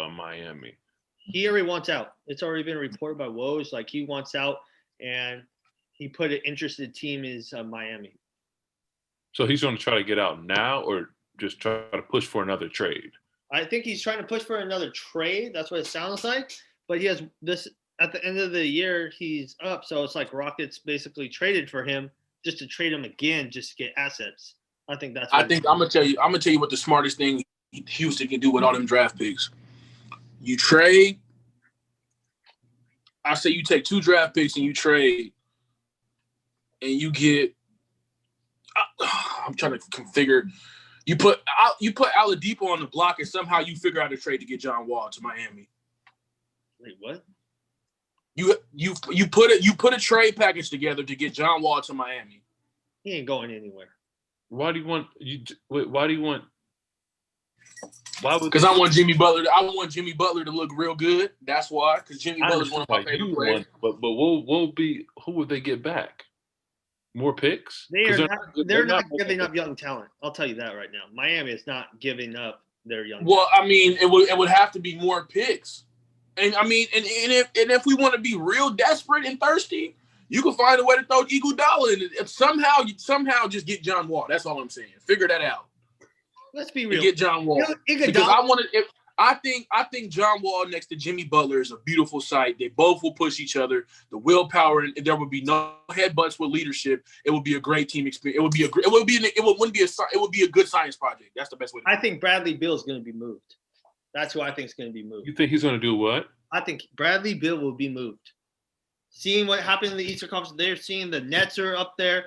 Miami. He already wants out. It's already been reported by Woj. Like, he wants out, and he put an interested team is Miami. So he's going to try to get out now or just try to push for another trade? I think he's trying to push for another trade. That's what it sounds like. But he has this at the end of the year, he's up. So it's like Rockets basically traded for him just to trade him again, just to get assets. I think that's what I'm gonna tell you what the smartest thing Houston can do with all them draft picks. You trade. I say you take 2 draft picks and you trade, and you get. I'm trying to configure. You put Oladipo on the block, and somehow you figure out a trade to get John Wall to Miami. Wait, what? You put a trade package together to get John Wall to Miami. He ain't going anywhere. Why do you want Why do you want? Because I want Jimmy Butler. I want Jimmy Butler to look real good. That's why. Because Jimmy Butler's one of my favorite players. But who would they get back? More picks? They're not giving up young talent. I'll tell you that right now. Miami is not giving up their young. Well, talent. I mean, it would have to be more picks. And I mean, and if we want to be real desperate and thirsty, you can find a way to throw Iguodala and somehow just get John Wall. That's all I'm saying. Figure that out. Let's be real. Get John Wall because I think John Wall next to Jimmy Butler is a beautiful sight. They both will push each other. The willpower, and there would be no headbutts with leadership. It would be a great team experience. It would be a good science project. That's the best way. I think Bradley Beal is going to be moved. That's who I think is going to be moved. You think he's going to do what? I think Bradley Beal will be moved. Seeing what happened in the Eastern Conference, they're seeing the Nets are up there.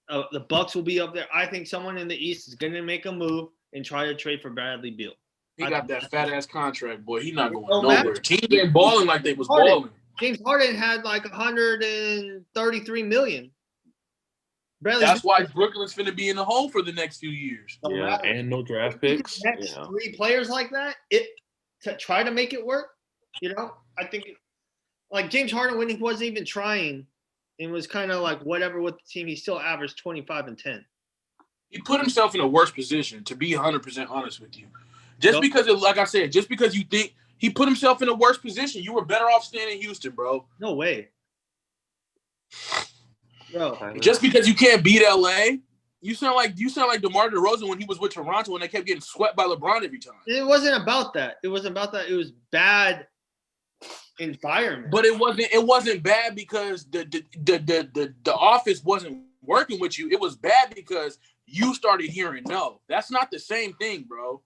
The Bucks will be up there. I think someone in the East is going to make a move and try to trade for Bradley Beal. He got that fat-ass contract, boy. He's not going nowhere. Teams ain't balling like they was balling. James Harden had like $133 million. That's why Brooklyn's finna be in the hole for the next few years. Yeah, and no draft picks. Next 3 players like that, to try to make it work. You know, I think like James Harden when he wasn't even trying and was kind of like whatever with the team, he still averaged 25 and 10. He put himself in a worse position, to be 100% honest with you. Because you think he put himself in a worse position, you were better off staying in Houston, bro. No way. Bro. Just because you can't beat LA, you sound like DeMar DeRozan when he was with Toronto and they kept getting swept by LeBron every time. It wasn't about that. It was bad environment. But it wasn't bad because the office wasn't working with you. It was bad because you started hearing no. That's not the same thing, bro.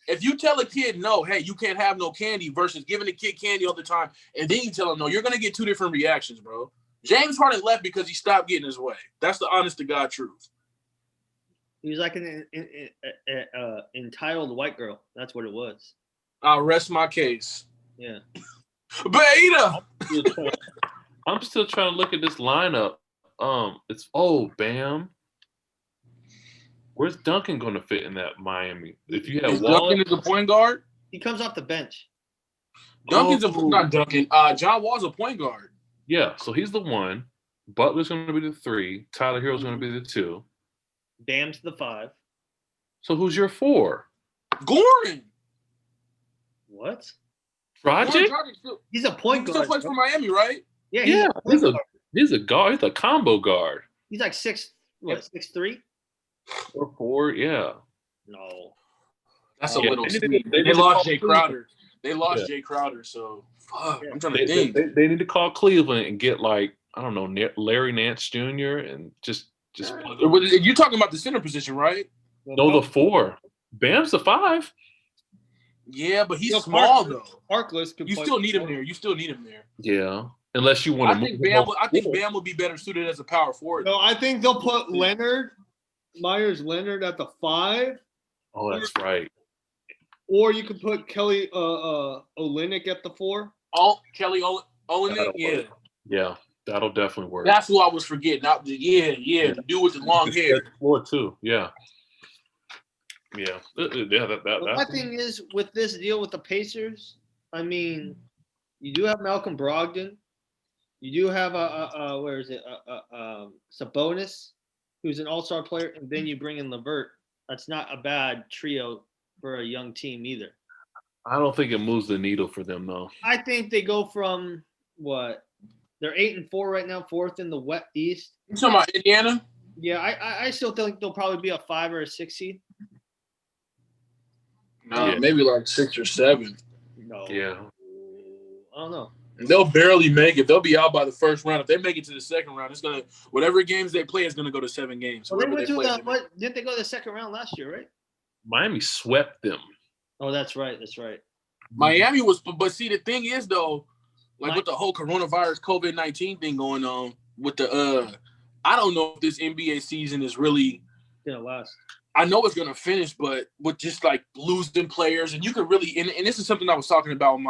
If you tell a kid no, hey, you can't have no candy versus giving a kid candy all the time, and then you tell him no, you're gonna get 2 different reactions, bro. James Harden left because he stopped getting his way. That's the honest to God truth. He was like an entitled white girl. That's what it was. I'll rest my case. Yeah. Beta. I'm still trying to look at this lineup It's Bam. Where's Duncan going to fit in that Miami? If you have Duncan is the point guard. He comes off the bench. Duncan's not Duncan. John Wall's a point guard. Yeah, so he's the one. Butler's going to be the 3. Tyler Hero's going to be the 2. Bam's the 5. So who's your 4? Gordon. What? Project? He's a point guard. He still plays for Miami, right? Yeah, he's a guard. He's a combo guard. He's like 6'3"? Or 4, yeah. No. That's a little steep. They lost Jay Crowder. Jay Crowder, so I'm trying to think. They need to call Cleveland and get I don't know, Larry Nance Jr. and just You're talking about the center position, right? No, the 4. Bam's the 5. Yeah, but he's small though. Harkless. You still need him there. Yeah, unless you want to. I think Bam would be better suited as a power forward. No, I think they'll put Myers Leonard at the 5. Oh, that's right. Or you could put Kelly Olynyk at the 4. Oh, Kelly Olynyk, yeah. Yeah, that'll definitely work. That's who I was forgetting. The dude with the long hair. 4 too. Yeah. Yeah. My thing is with this deal with the Pacers, I mean, you do have Malcolm Brogdon. You do have Sabonis, who's an all-star player, and then you bring in LeVert. That's not a bad trio for a young team either. I don't think it moves the needle for them though. I think they go from what? They're 8-4 right now, 4th in the West East. You talking about Indiana? Yeah, I still think they'll probably be a 5 or a 6 seed. No, maybe like 6 or 7. No. Yeah. I don't know. They'll barely make it. They'll be out by the first round. If they make it to the second round, it's gonna whatever games they play is gonna go to 7 games. Well, didn't they go to the second round last year, right? Miami swept them. Oh, that's right. Miami was, but see, the thing is though, with the whole coronavirus COVID-19 thing going on, with the I don't know if this NBA season is really gonna last. I know it's gonna finish, but with just losing players, and you could really, and this is something I was talking about with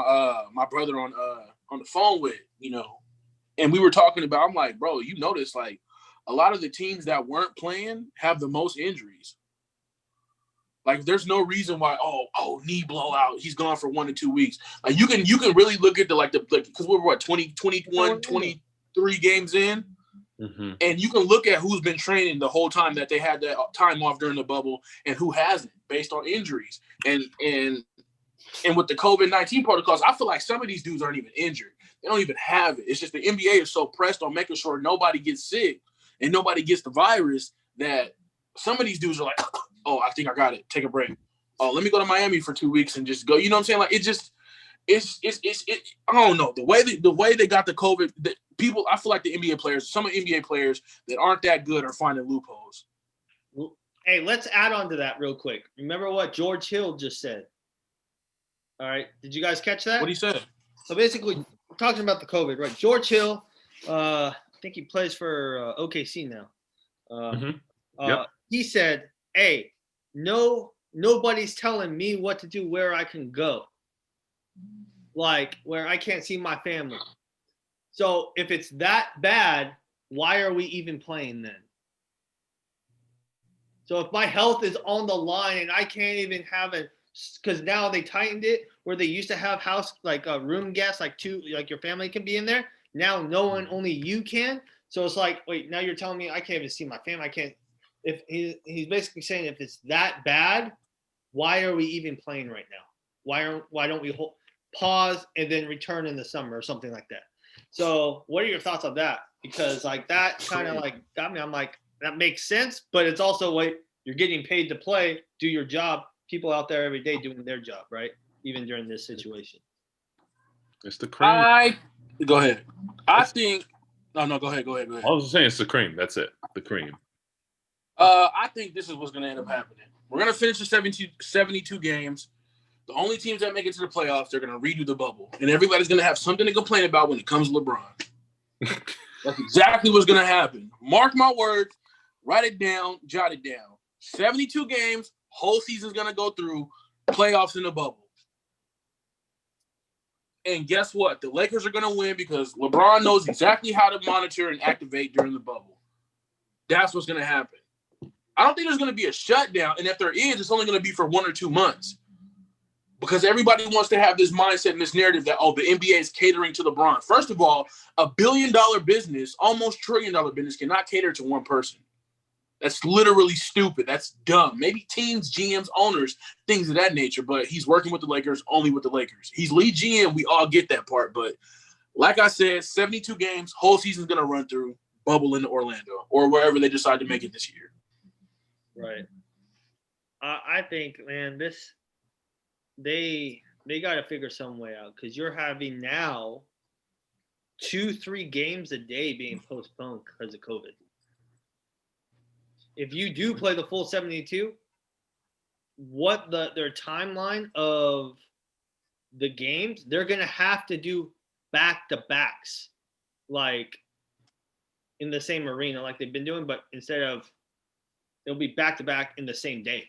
my brother on the phone with, and we were talking about. I'm like, bro, you notice a lot of the teams that weren't playing have the most injuries. There's no reason why. Knee blowout. He's gone for 1 to 2 weeks. You can really look at because we're 23 games in. Mm-hmm. And you can look at who's been training the whole time that they had that time off during the bubble and who hasn't based on injuries. And with the COVID-19 protocols, I feel like some of these dudes aren't even injured. They don't even have it. It's just the NBA is so pressed on making sure nobody gets sick and nobody gets the virus that some of these dudes are like, oh, I think I got it. Take a break. Oh, let me go to Miami for 2 weeks and just go. You know what I'm saying? I don't know. The way they got the COVID, people, I feel like the NBA players, some NBA players that aren't that good are finding loopholes. Hey, let's add on to that real quick. Remember what George Hill just said? All right. Did you guys catch that? What he said? So basically, we're talking about the COVID, right? George Hill, I think he plays for OKC now. Yep. He said, hey, nobody's telling me what to do, where I can go. Where I can't see my family. So if it's that bad, why are we even playing then? So if my health is on the line and I can't even have it, because now they tightened it where they used to have room guests, your family can be in there. Now no one, only you can. So it's wait, now you're telling me I can't even see my family. I can't. If he's basically saying if it's that bad, why are we even playing right now? Why don't we pause and then return in the summer or something like that? So what are your thoughts on that? Because that kind of got me. I'm like, that makes sense, but it's also you're getting paid to play, do your job. People out there every day doing their job, right? Even during this situation. It's the cream. Go ahead. I think. No, go ahead. I was saying it's the cream. That's it. The cream. I think this is what's going to end up happening. We're going to finish the 72 games. The only teams that make it to the playoffs, they're going to redo the bubble. And everybody's going to have something to complain about when it comes to LeBron. That's exactly what's going to happen. Mark my words. Write it down. Jot it down. 72 games. Whole season's going to go through. Playoffs in the bubble. And guess what? The Lakers are going to win because LeBron knows exactly how to monitor and activate during the bubble. That's what's going to happen. I don't think there's going to be a shutdown. And if there is, it's only going to be for 1 or 2 months. Because everybody wants to have this mindset and this narrative that, the NBA is catering to LeBron. First of all, a $1 billion business, almost $1 trillion business cannot cater to one person. That's literally stupid. That's dumb. Maybe teams, GMs, owners, things of that nature. But he's working with the Lakers, only with the Lakers. He's lead GM. We all get that part. But like I said, 72 games, whole season's going to run through, bubble into Orlando or wherever they decide to make it this year. Right. I think, man, they got to figure some way out because you're having now 2-3 games a day being postponed because of COVID. If you do play the full 72, what their timeline of the games, they're going to have to do back-to-backs, like in the same arena like they've been doing, but instead of it'll be back-to-back in the same day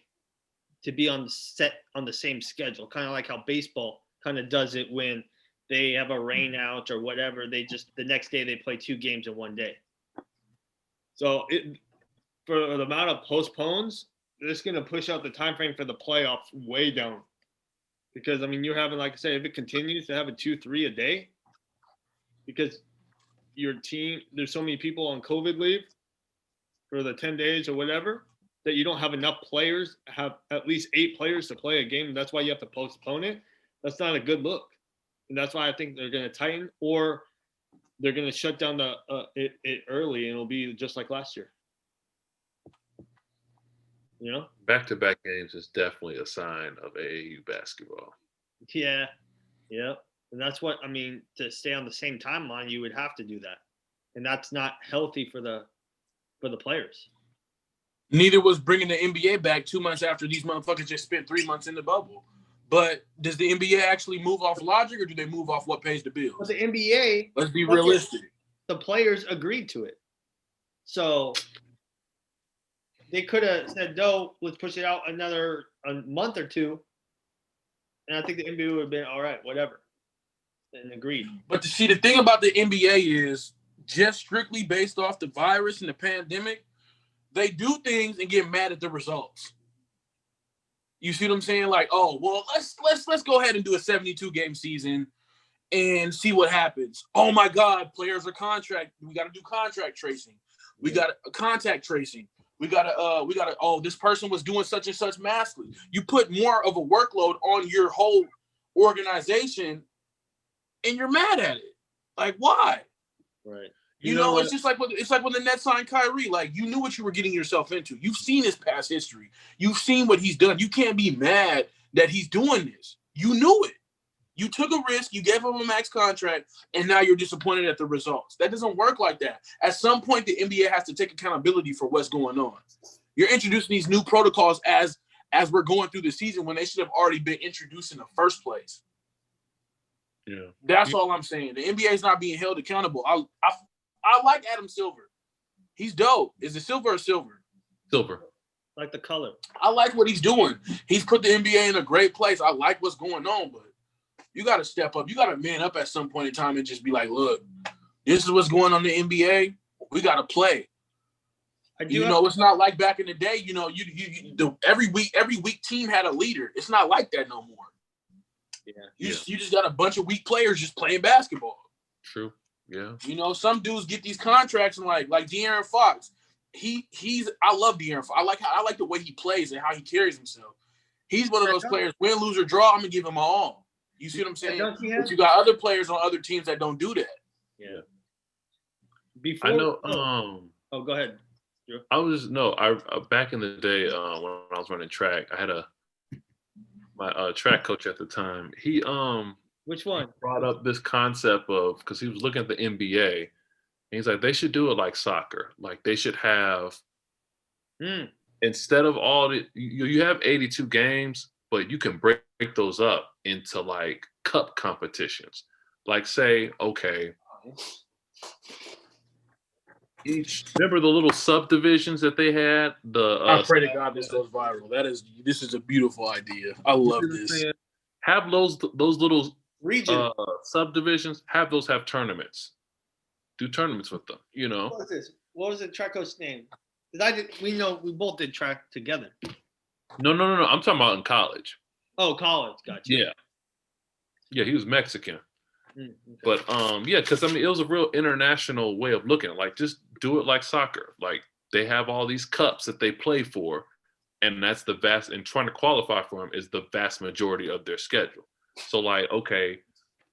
to be on the same schedule, kind of like how baseball kind of does it when they have a rain out or whatever. They just the next day they play 2 games in one day. So for the amount of postpones, it's going to push out the time frame for the playoffs way down. Because, I mean, you're having, like I said, if it continues to have a 2-3 a day, because your team, there's so many people on COVID leave for the 10 days or whatever, that you don't have enough players, have at least 8 players to play a game. That's why you have to postpone it. That's not a good look. And that's why I think they're going to tighten, or they're going to shut down it early, and it'll be just like last year. You know, back-to-back games is definitely a sign of AAU basketball. Yeah, and that's what I mean. To stay on the same timeline, you would have to do that, and that's not healthy for the players. Neither was bringing the NBA back 2 months after these motherfuckers just spent 3 months in the bubble. But does the NBA actually move off logic, or do they move off what pays the bills? But the NBA, let's be realistic. The players agreed to it, so. They could have said, no, let's push it out a month or 2. And I think the NBA would have been, all right, whatever, and agreed. But the thing about the NBA is just strictly based off the virus and the pandemic, they do things and get mad at the results. You see what I'm saying? Like, let's go ahead and do a 72-game season and see what happens. Oh, my God, players are we got to do contract tracing. We got contact tracing. We gotta, this person was doing such and such massively. You put more of a workload on your whole organization and you're mad at it. Like, why? Right. You know it's just like when the Nets signed Kyrie. Like, you knew what you were getting yourself into. You've seen his past history. You've seen what he's done. You can't be mad that he's doing this. You knew it. You took a risk, you gave him a max contract, and now you're disappointed at the results. That doesn't work like that. At some point, the NBA has to take accountability for what's going on. You're introducing these new protocols as we're going through the season when they should have already been introduced in the first place. Yeah. That's all I'm saying. The NBA is not being held accountable. I like Adam Silver. He's dope. Is it silver or silver? Silver. Like the color. I like what he's doing. He's put the NBA in a great place. I like what's going on, but you got to step up. You got to man up at some point in time and just be like, look, this is what's going on in the NBA. We got to play. It's not like back in the day. You know, every week team had a leader. It's not like that no more. Yeah. You just got a bunch of weak players just playing basketball. True. Yeah. You know, some dudes get these contracts and like De'Aaron Fox. I love De'Aaron Fox. I like the way he plays and how he carries himself. He's one of those players. Win, lose, or draw, I'm gonna give him my all. You see what I'm saying? But you got other players on other teams that don't do that. Yeah. Go ahead. Back in the day when I was running track, I had my track coach at the time. He which one brought up this concept of, because he was looking at the NBA, and he's like, they should do it like soccer. Like they should have instead of you have 82 games, but you can break those up into like cup competitions. Like say, okay, remember the little subdivisions that they had? I pray to God this goes viral. This is a beautiful idea. I love this. Have those little region subdivisions. Have tournaments. Do tournaments with them. You know. What was this? What was the track coach's name? We know we both did track together. No. I'm talking about in college. Oh, college. Gotcha. Yeah, he was Mexican. Okay. But yeah, because I mean, it was a real international way of looking at it. Like, just do it like soccer. Like, they have all these cups that they play for, and that's the vast. And trying to qualify for them is the vast majority of their schedule. So, like, okay,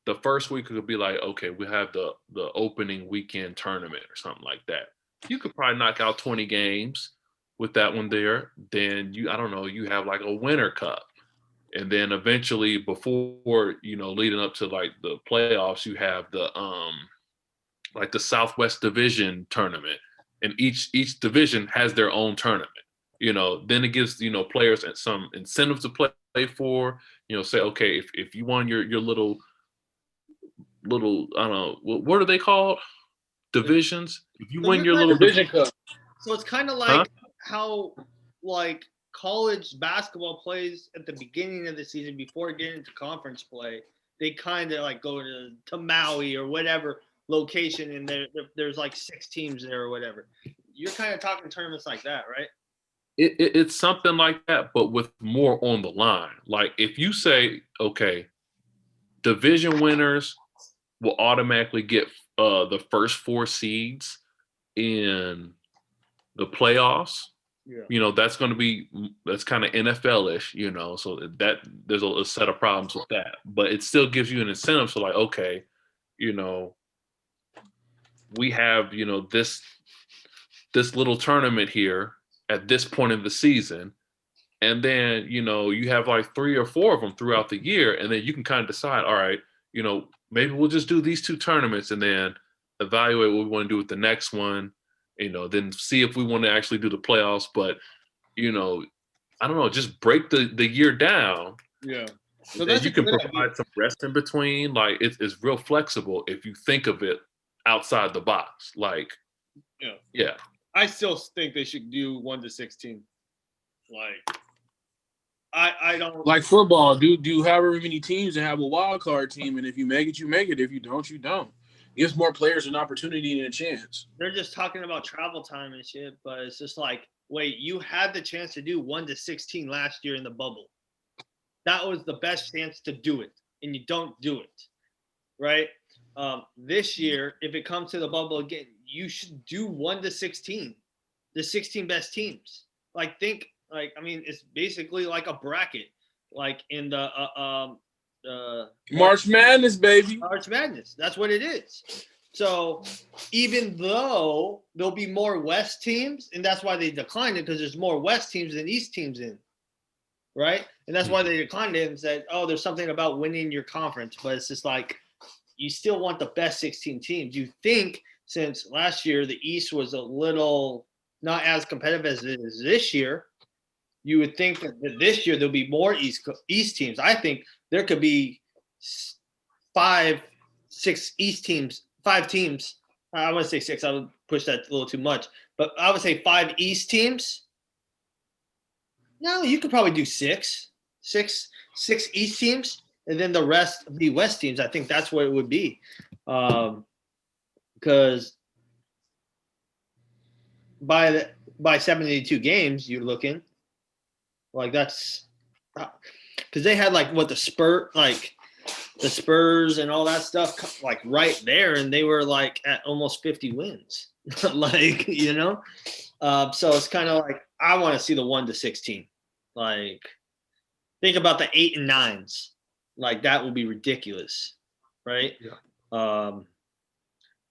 the first week could be like, okay, we have the opening weekend tournament or something like that. You could probably knock out 20 games with that one there. Then I don't know, you have like a winter cup. And then eventually, before, leading up to like the playoffs, you have the like the Southwest Division tournament, and each division has their own tournament. Then it gives players some incentives to play for. Say, okay, if you won your little I don't know, what are they called? Divisions. If you win your little Division cup. So it's kind of like how like college basketball plays at the beginning of the season before getting into conference play. They kind of like go to Maui or whatever location, and there's like 6 teams there or whatever. You're kind of talking tournaments like that, right? It's something like that, but with more on the line. Like, if you say, okay, division winners will automatically get the first 4 seeds in the playoffs. Yeah. That's kind of NFL-ish, so that there's a set of problems with that. But it still gives you an incentive. So, like, okay, we have, this little tournament here at this point in the season. And then, you have like 3 or 4 of them throughout the year. And then you can kind of decide, all right, maybe we'll just do these 2 tournaments and then evaluate what we want to do with the next one, then see if we want to actually do the playoffs. But, I don't know, just break the year down. Yeah. So then you can provide some rest in between. Like, it's real flexible if you think of it outside the box. Like, yeah. I still think they should do 1 to 16. Like, I don't like football. Do however many teams and have a wild card team, and if you make it, you make it. If you don't, you don't. Gives more players an opportunity and a chance. They're just talking about travel time and shit, but it's just like, wait, you had the chance to do 1 to 16 last year in the bubble. That was the best chance to do it, and you don't do it, right? This year, if it comes to the bubble again, you should do 1 to 16, the 16 best teams. Like, it's basically like a bracket, like in the March Madness, baby. March Madness. That's what it is. So even though there'll be more West teams, and that's why they declined it, because there's more West teams than East teams in, right? And that's why they declined it and said, oh, there's something about winning your conference. But it's just like, you still want the best 16 teams. You think, since last year the East was a little not as competitive as it is this year, you would think that this year there'll be more East teams. I think there could be 5, 6 East teams, 5 teams. I want to say 6. I would push that a little too much. But I would say 5 East teams. No, you could probably do 6 East teams, and then the rest be West teams. I think that's what it would be. Because by 72 games, you're looking like that's because they had like the Spurs and all that stuff like right there, and they were like at almost 50 wins. So it's kind of like, I want to see the 1 to 16. Like, think about the 8 and 9s. Like, that would be ridiculous, right?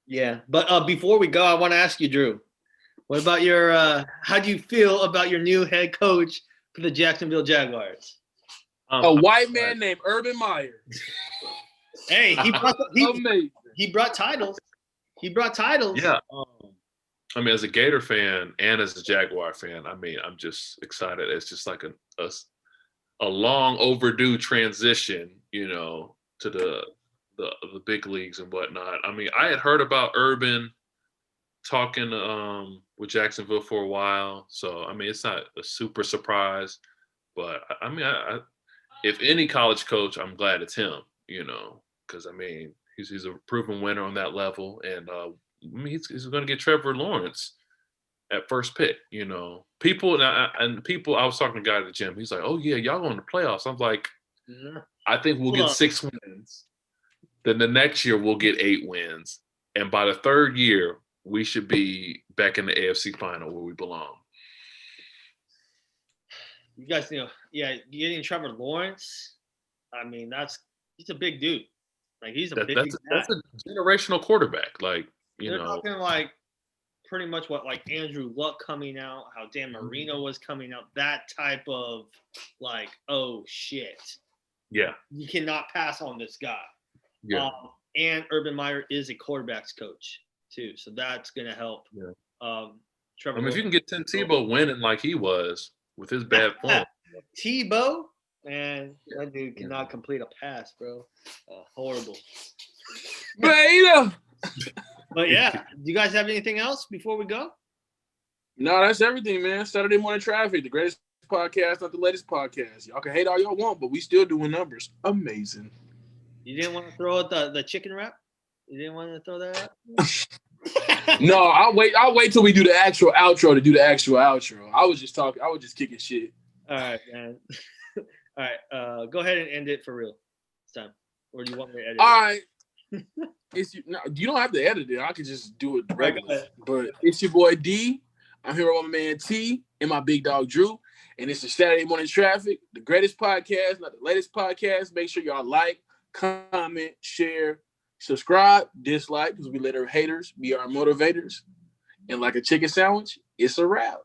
Yeah. But before we go, I want to ask you, Drew, what about your how do you feel about your new head coach for the Jacksonville Jaguars? A white man named Urban Meyer. Hey, he brought titles. He brought titles. Yeah. As a Gator fan and as a Jaguar fan, I'm just excited. It's just like a long overdue transition, to the big leagues and whatnot. I had heard about Urban talking with Jacksonville for a while, so it's not a super surprise. But if any college coach, I'm glad it's him, because he's a proven winner on that level, and he's going to get Trevor Lawrence at first pick. You know, people and people. I was talking to a guy at the gym. He's like, "Oh yeah, y'all going to playoffs." I'm like, I think we'll get 6 wins. Then the next year we'll get 8 wins, and by the third year we should be back in the AFC final where we belong. You guys, getting Trevor Lawrence. I mean, he's a big dude. Like he's a big. That's a generational quarterback. Like they're talking like pretty much what like Andrew Luck coming out, how Dan Marino was coming out. That type of like, oh shit. Yeah. You cannot pass on this guy. Yeah. And Urban Meyer is a quarterbacks coach too, so that's gonna help. Yeah. Trevor. I mean, if you can get Tim Tebow winning like he was with his bad form. Tebow, man, that dude cannot complete a pass, bro. Horrible. Beta. But yeah, do you guys have anything else before we go? No, that's everything, man. Saturday Morning Traffic, the greatest podcast, not the latest podcast. Y'all can hate all y'all want, but we still doing numbers. Amazing. You didn't want to throw out the chicken wrap? You didn't want to throw that out? No, I'll wait till we do the actual outro to do the actual outro. I was just talking. I was just kicking shit. All right, man. All right, go ahead and end it for real this time. Or do you want me to edit it? All right. You don't have to edit it. I can just do it regular. But it's your boy D. I'm here with my man T and my big dog Drew. And it's the Saturday Morning Traffic, the greatest podcast, not the latest podcast. Make sure y'all like, comment, share, subscribe, dislike, because we let our haters be our motivators. And like a chicken sandwich, it's a wrap.